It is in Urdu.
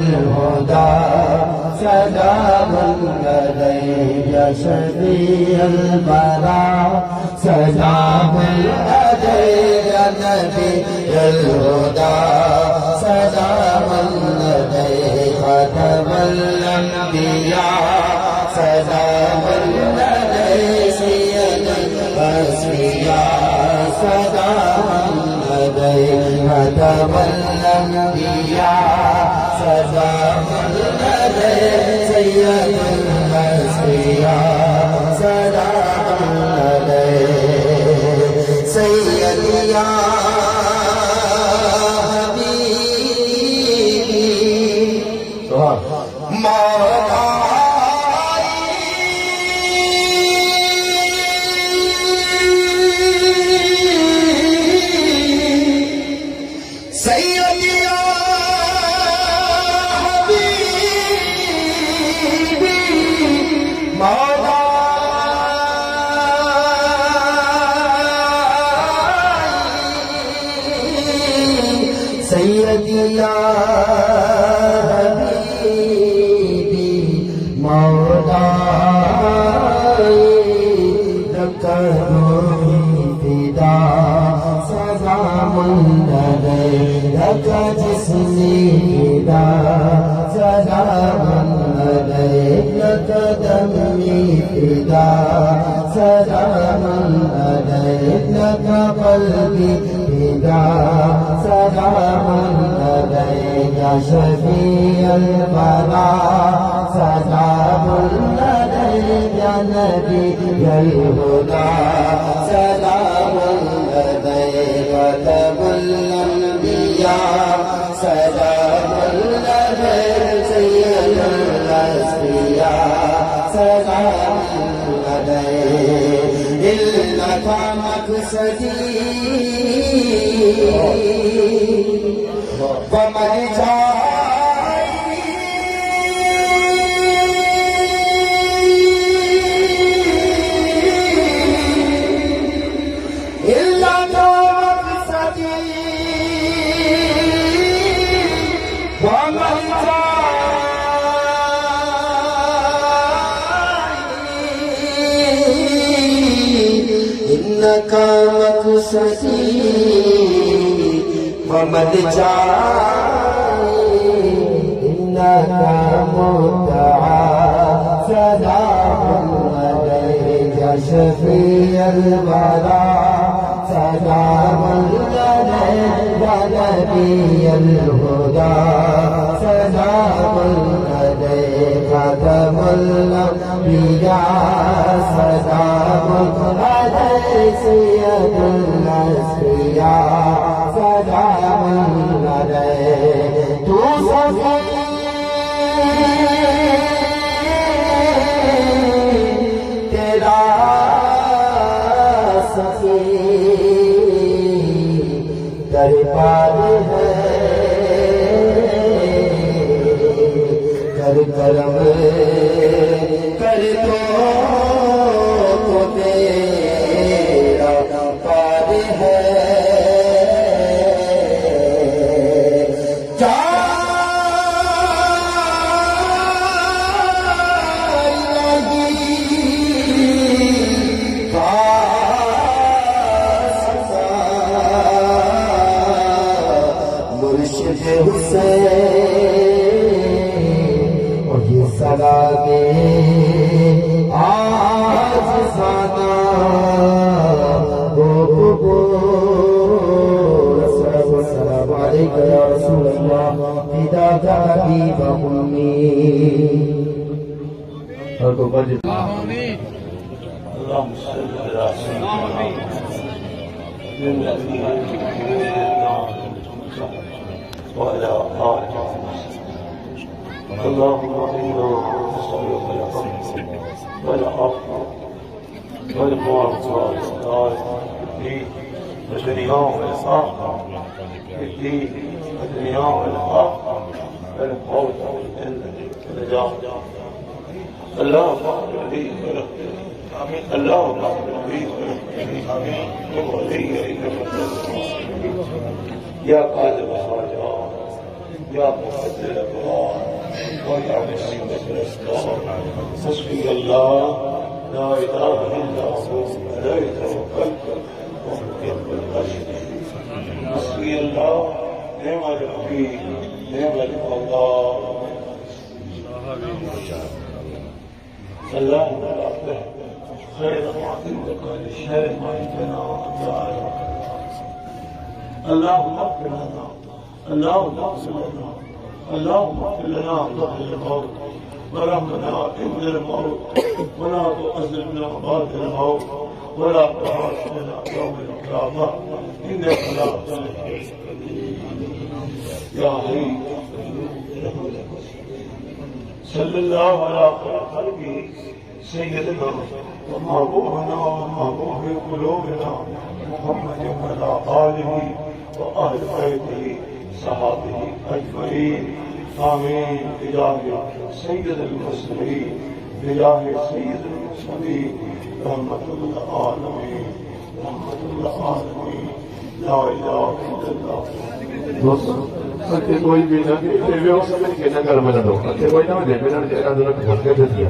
الهدى سلام لديك شفيع البراء سلام لديك نبي الهدى سلام لديك ختم الأنبياء سلام لديك سيد الأصفياء سلام لديك ختم الأنبياء سلام لديك سيد الأصفياء سلام لديك سيدي يا حبيبي سيدي يا حبيبي مولاي لك روحي فداء سلام لديك لك جسمي فداء سلام لديك لك دمي فداء سلام لديك لك قلبي فداء سلام لديك شفيع البراء سلام لديك نبي الهدى سلام لديك ختم الأنبياء سلام لديك سيد الأصفياء سلام لديك إنك مقصدي ومرجعي إنك مقصدي إنك مقصدي وملجأي إنك مدعى سلام لديك شفيع البراء سلام لديك نبي الهدى سلام لديك ختم الأنبياء سلام لديك سيد الأصفياء سلام لديك توصفي تیرا سخی دربار ہے کر کرم کر تو تیرا پار ہے مرشد حسین اور یہ سلامے آج سانا السلام علیکم یا رسول اللہ فداک حبیب امی اور کو بجے اللہم صلی اللہ وعلى آله اللهم إنا نسألك العفو والعافية والمعافاة في الدنيا والآخرة في الدين والدنيا والآخرة والفوز والنجاة اللهم اغفر لي اللهم اغفر لي ولي يا قادر الحاجات يا مقدر الأبرار ويا مسلم الأسرار حسبي الله لا إله إلا هو عليه توكلت وهو رب العرش حسبي الله نعم الوكيل نعم الله الله على خير ما عندك للشر ما عندنا اللهم اغفر لنا اللهم اغفر لنا اللهم اغفر لنا قبل الموت ورحمنا عند الموت ولا تؤذبنا بعد الموت ولا تحاسبنا يوم القيامة إنك لا تخلف يا حي صلى الله على خير خلقه سيدنا ومحبوبنا ومحبوب قلوبنا محمد وعلى آله وأهل بيته صحابه أجمعين آمين بجاه سيد المرسلين بجاه سيد المرسلين رحمة العالمين رحمة العالمين لا إله إلا الله کوئی بھی نہ کہ وہ سمجھ کے نہ کر بنا دو کوئی نہ دے بنا دے ادھر کر کے دیا